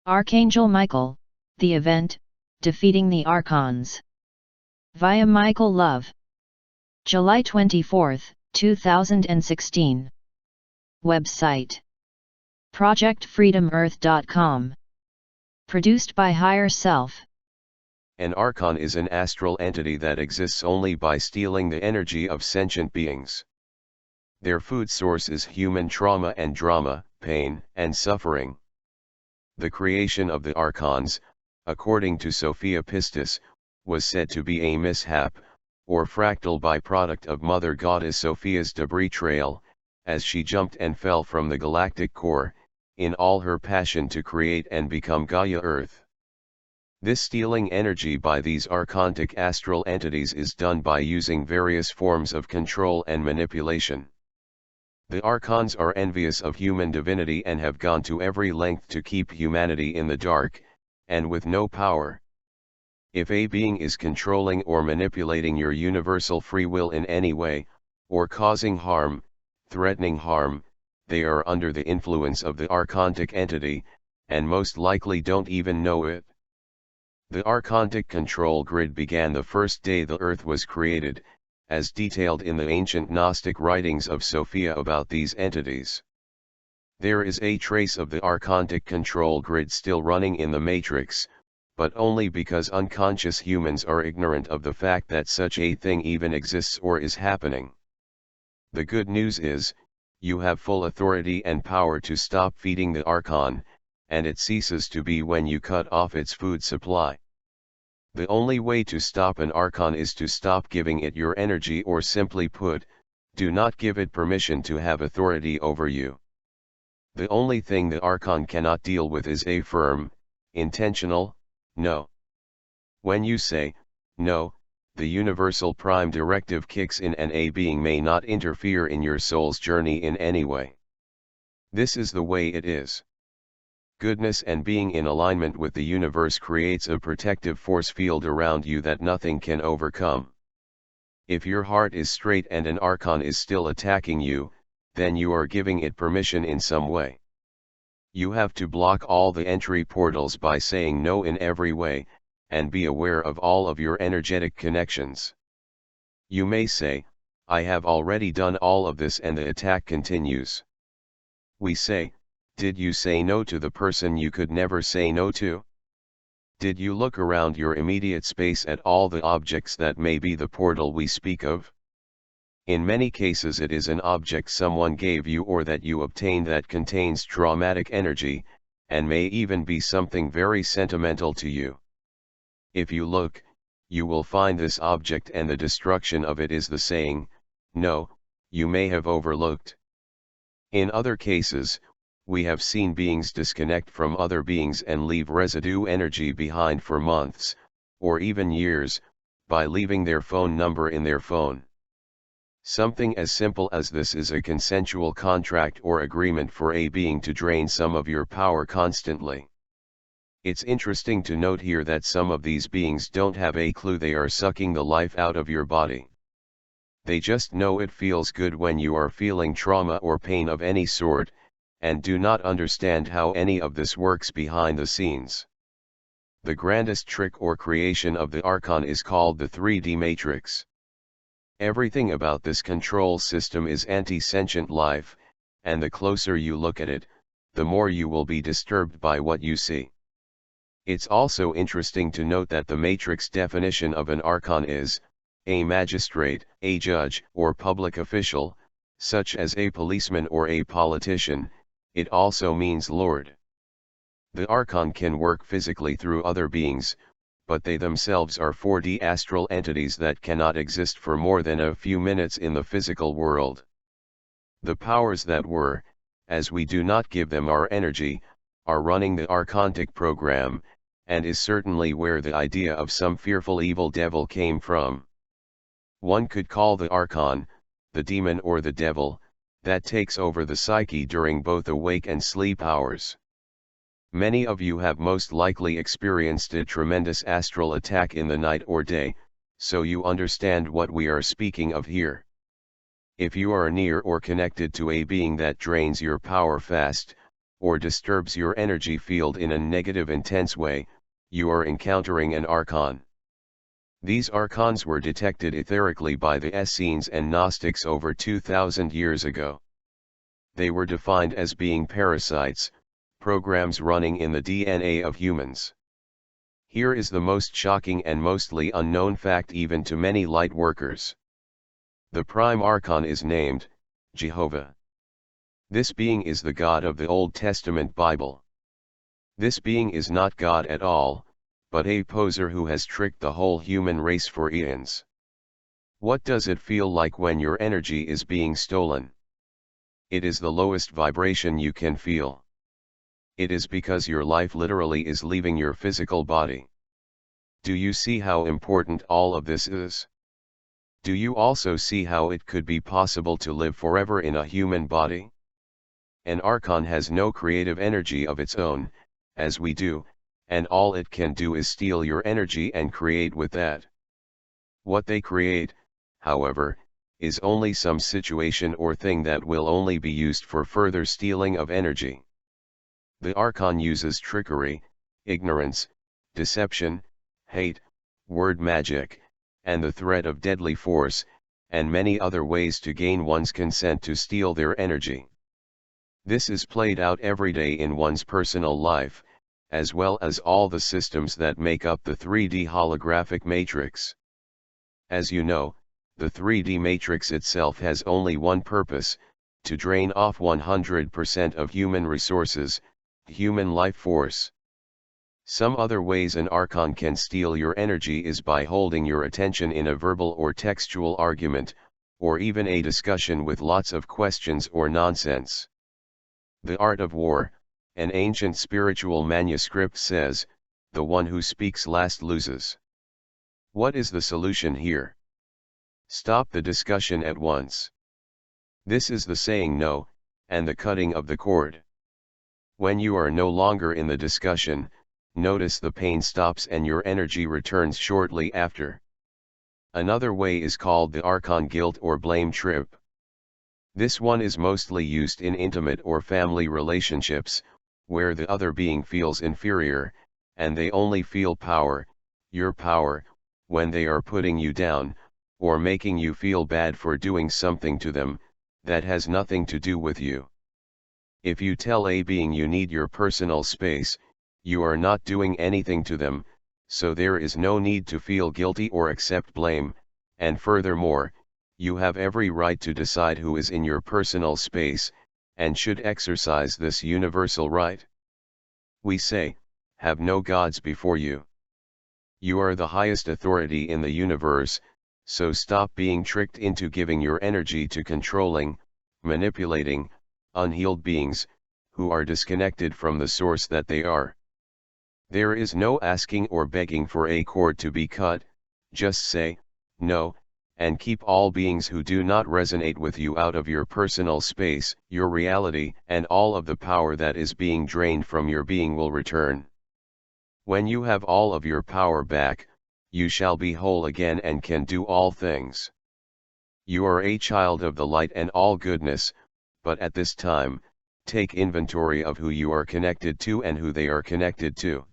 Archangel Michael, the event, defeating the Archons. Via Michael Love. July 24, 2016. Website: projectfreedomearth.com. Produced by Higher Self. An Archon is an astral entity that exists only by stealing the energy of sentient beings. Their food source is human trauma and drama, pain and suffering. The creation of the Archons, according to Sophia Pistis, was said to be a mishap, or fractal byproduct of Mother Goddess Sophia's debris trail, as she jumped and fell from the galactic core, in all her passion to create and become Gaia Earth. This stealing energy by these archontic astral entities is done by using various forms of control and manipulation. The Archons are envious of human divinity and have gone to every length to keep humanity in the dark, and with no power. If a being is controlling or manipulating your universal free will in any way, or causing harm, threatening harm, they are under the influence of the archontic entity, and most likely don't even know it. The archontic control grid began the first day the earth was created, as detailed in the ancient Gnostic writings of Sophia about these entities. There is a trace of the archontic control grid still running in the matrix, but only because unconscious humans are ignorant of the fact that such a thing even exists or is happening. The good news is, you have full authority and power to stop feeding the Archon, and it ceases to be when you cut off its food supply. The only way to stop an Archon is to stop giving it your energy, or simply put, do not give it permission to have authority over you. The only thing the Archon cannot deal with is a firm, intentional, no. When you say, no, the universal prime directive kicks in and a being may not interfere in your soul's journey in any way. This is the way it is. Goodness and being in alignment with the universe creates a protective force field around you that nothing can overcome. If your heart is straight and an Archon is still attacking you, then you are giving it permission in some way. You have to block all the entry portals by saying no in every way, and be aware of all of your energetic connections. You may say, I have already done all of this and the attack continues. We say, did you say no to the person you could never say no to? Did you look around your immediate space at all the objects that may be the portal we speak of? In many cases it is an object someone gave you or that you obtained that contains traumatic energy, and may even be something very sentimental to you. If you look, you will find this object, and the destruction of it is the saying, no, you may have overlooked. In other cases, we have seen beings disconnect from other beings and leave residue energy behind for months, or even years, by leaving their phone number in their phone. Something as simple as this is a consensual contract or agreement for a being to drain some of your power constantly. It's interesting to note here that some of these beings don't have a clue they are sucking the life out of your body. They just know it feels good when you are feeling trauma or pain of any sort, and do not understand how any of this works behind the scenes. The grandest trick or creation of the Archon is called the 3D matrix. Everything about this control system is anti-sentient life, and the closer you look at it, the more you will be disturbed by what you see. It's also interesting to note that the matrix definition of an Archon is a magistrate, a judge, or public official, such as a policeman or a politician. It also means Lord. The Archon can work physically through other beings, but they themselves are 4D astral entities that cannot exist for more than a few minutes in the physical world. The powers that were, as we do not give them our energy, are running the archontic program, and is certainly where the idea of some fearful evil devil came from. One could call the Archon, the demon or the devil, that takes over the psyche during both awake and sleep hours. Many of you have most likely experienced a tremendous astral attack in the night or day, so you understand what we are speaking of here. If you are near or connected to a being that drains your power fast, or disturbs your energy field in a negative intense way, you are encountering an Archon. These Archons were detected etherically by the Essenes and Gnostics over 2000 years ago. They were defined as being parasites, programs running in the DNA of humans. Here is the most shocking and mostly unknown fact even to many light workers. The prime Archon is named Jehovah. This being is the God of the Old Testament Bible. This being is not God at all, but a poser who has tricked the whole human race for eons. What does it feel like when your energy is being stolen? It is the lowest vibration you can feel. It is because your life literally is leaving your physical body. Do you see how important all of this is? Do you also see how it could be possible to live forever in a human body? An Archon has no creative energy of its own, as we do, and all it can do is steal your energy and create with that. What they create, however, is only some situation or thing that will only be used for further stealing of energy. The Archon uses trickery, ignorance, deception, hate, word magic, and the threat of deadly force, and many other ways to gain one's consent to steal their energy. This is played out every day in one's personal life, as well as all the systems that make up the 3D holographic matrix. As you know, the 3D matrix itself has only one purpose: to drain off 100% of human resources, human life force. Some other ways an Archon can steal your energy is by holding your attention in a verbal or textual argument, or even a discussion with lots of questions or nonsense. The Art of War, an ancient spiritual manuscript says, "The one who speaks last loses." What is the solution here? Stop the discussion at once. This is the saying no, and the cutting of the cord. When you are no longer in the discussion, notice the pain stops and your energy returns shortly after. Another way is called the Archon guilt or blame trip. This one is mostly used in intimate or family relationships, where the other being feels inferior, and they only feel power, your power, when they are putting you down, or making you feel bad for doing something to them that has nothing to do with you. If you tell a being you need your personal space, you are not doing anything to them, so there is no need to feel guilty or accept blame, and furthermore, you have every right to decide who is in your personal space, and should exercise this universal right. We say, have no gods before you. You are the highest authority in the universe, so stop being tricked into giving your energy to controlling, manipulating, unhealed beings, who are disconnected from the source that they are. There is no asking or begging for a cord to be cut, just say, no, and keep all beings who do not resonate with you out of your personal space. Your reality and all of the power that is being drained from your being will return. When you have all of your power back, you shall be whole again and can do all things. You are a child of the light and all goodness, but at this time, take inventory of who you are connected to and who they are connected to.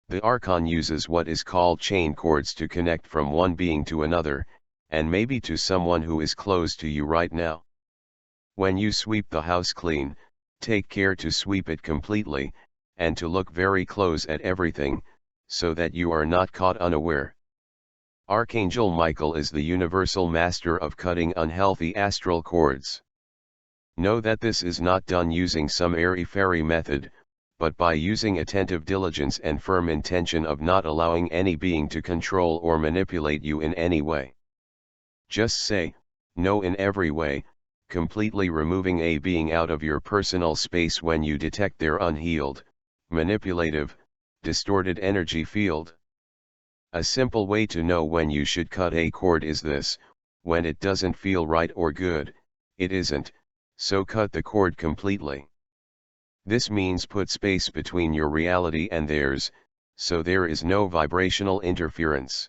The Archon uses what is called chain cords to connect from one being to another, and maybe to someone who is close to you right now. When you sweep the house clean, take care to sweep it completely, and to look very close at everything, so that you are not caught unaware. Archangel Michael is the universal master of cutting unhealthy astral cords. Know that this is not done using some airy-fairy method, but by using attentive diligence and firm intention of not allowing any being to control or manipulate you in any way. Just say, no in every way, completely removing a being out of your personal space when you detect their unhealed, manipulative, distorted energy field. A simple way to know when you should cut a cord is this: when it doesn't feel right or good, it isn't, so cut the cord completely. This means put space between your reality and theirs, so there is no vibrational interference.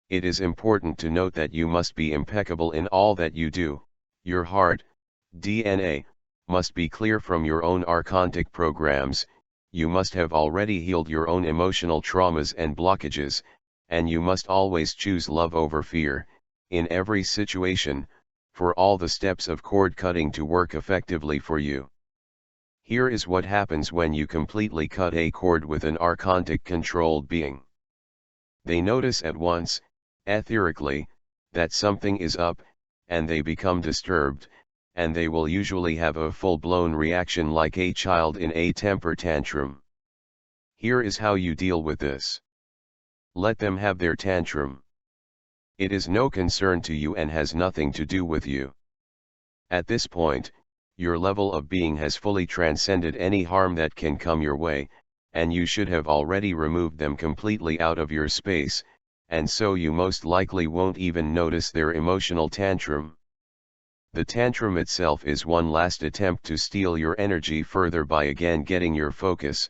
It is important to note that you must be impeccable in all that you do: your heart, DNA, must be clear from your own archontic programs. You must have already healed your own emotional traumas and blockages, and you must always choose love over fear, in every situation, for all the steps of cord cutting to work effectively for you. Here is what happens when you completely cut a cord with an archontic controlled being. They notice at once, etherically, that something is up, and they become disturbed, and they will usually have a full-blown reaction like a child in a temper tantrum. Here is how you deal with this. Let them have their tantrum. It is no concern to you and has nothing to do with you. At this point, your level of being has fully transcended any harm that can come your way, and you should have already removed them completely out of your space, and so you most likely won't even notice their emotional tantrum. The tantrum itself is one last attempt to steal your energy further by again getting your focus,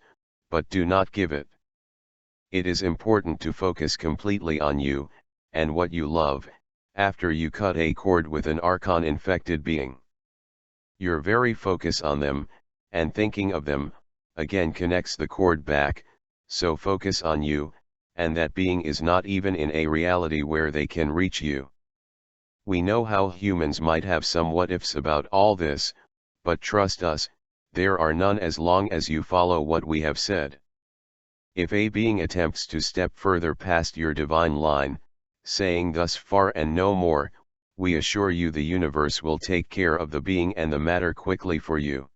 but do not give it. It is important to focus completely on you, and what you love, after you cut a cord with an Archon-infected being. Your very focus on them, and thinking of them, again connects the cord back, so focus on you, and that being is not even in a reality where they can reach you. We know how humans might have some what-ifs about all this, but trust us, there are none as long as you follow what we have said. If a being attempts to step further past your divine line, saying thus far and no more, we assure you the universe will take care of the being and the matter quickly for you.